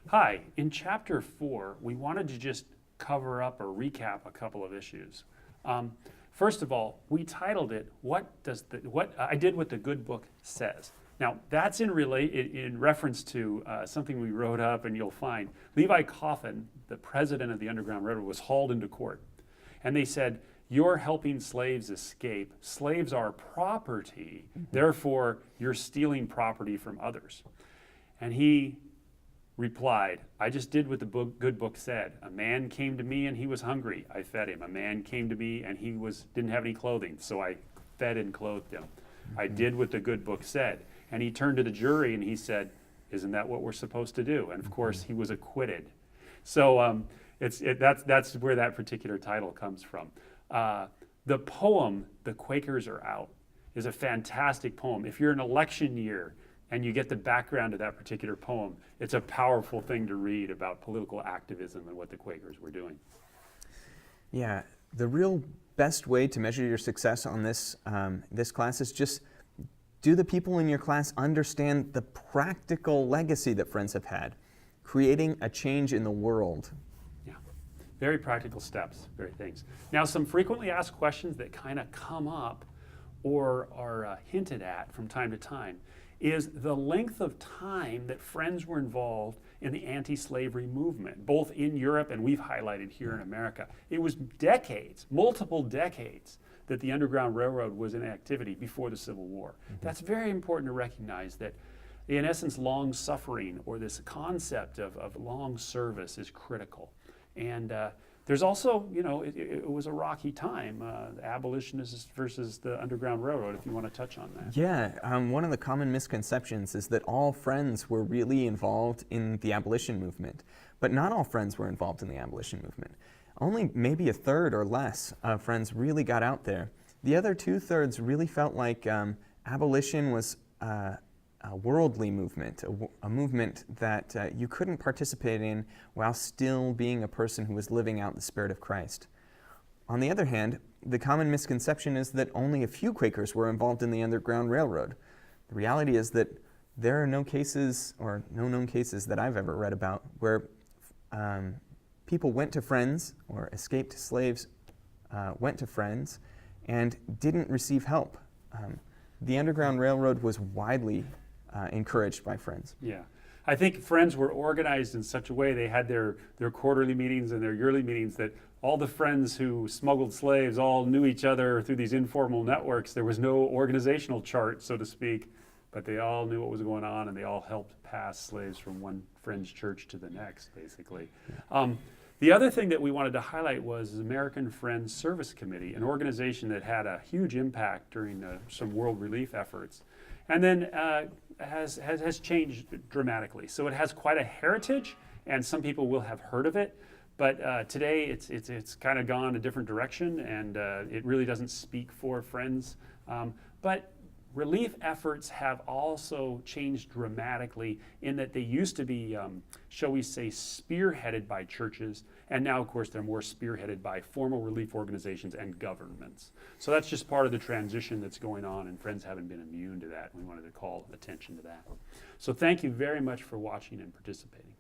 Hi, in chapter 4, we wanted to just cover up or recap a couple of issues. Um, First of all, we titled it, what I did what the good book says. Now, that's in reference to something we wrote up, and you'll find Levi Coffin, the president of the Underground Railroad, was hauled into court. And they said, you're helping slaves escape. Slaves are property, therefore, you're stealing property from others. And he replied, I just did what the good book said. A man came to me and he was hungry. I fed him. A man came to me and he didn't have any clothing, so I fed and clothed him. I did what the good book said. And he turned to the jury and he said, isn't that what we're supposed to do? And of course, he was acquitted. So that's where that particular title comes from. The poem, The Quakers Are Out, is a fantastic poem. If you're in election year, and you get the background of that particular poem, it's a powerful thing to read about political activism and what the Quakers were doing. Yeah, the real best way to measure your success on this class is just, do the people in your class understand the practical legacy that Friends have had, creating a change in the world? Yeah, very practical steps, very things. Now, some frequently asked questions that kind of come up or are hinted at from time to time is the length of time that Friends were involved in the anti-slavery movement, both in Europe and we've highlighted here in America. It was decades, multiple decades, that the Underground Railroad was in activity before the Civil War. That's very important to recognize that, in essence, long suffering or this concept of long service is critical. And there's also, it was a rocky time, the abolitionists versus the Underground Railroad, if you want to touch on that. Yeah, one of the common misconceptions is that all Friends were really involved in the abolition movement, but not all Friends were involved in the abolition movement. Only maybe a third or less of Friends really got out there. The other 2/3 really felt like abolition was a worldly movement, a movement that you couldn't participate in while still being a person who was living out the Spirit of Christ. On the other hand, the common misconception is that only a few Quakers were involved in the Underground Railroad. The reality is that there are no cases, or no known cases that I've ever read about, where people went to Friends, or escaped slaves went to Friends, and didn't receive help. The Underground Railroad was widely encouraged by Friends. Yeah. I think Friends were organized in such a way, they had their quarterly meetings and their yearly meetings, that all the Friends who smuggled slaves all knew each other through these informal networks. There was no organizational chart, so to speak, but they all knew what was going on and they all helped pass slaves from one Friends church to the next, basically. Yeah. The other thing that we wanted to highlight was the American Friends Service Committee, an organization that had a huge impact during some world relief efforts, and then has changed dramatically. So it has quite a heritage, and some people will have heard of it, but today it's kind of gone a different direction, and it really doesn't speak for Friends. But relief efforts have also changed dramatically in that they used to be, shall we say, spearheaded by churches, and now, of course, they're more spearheaded by formal relief organizations and governments. So that's just part of the transition that's going on, and Friends haven't been immune to that. We wanted to call attention to that. So thank you very much for watching and participating.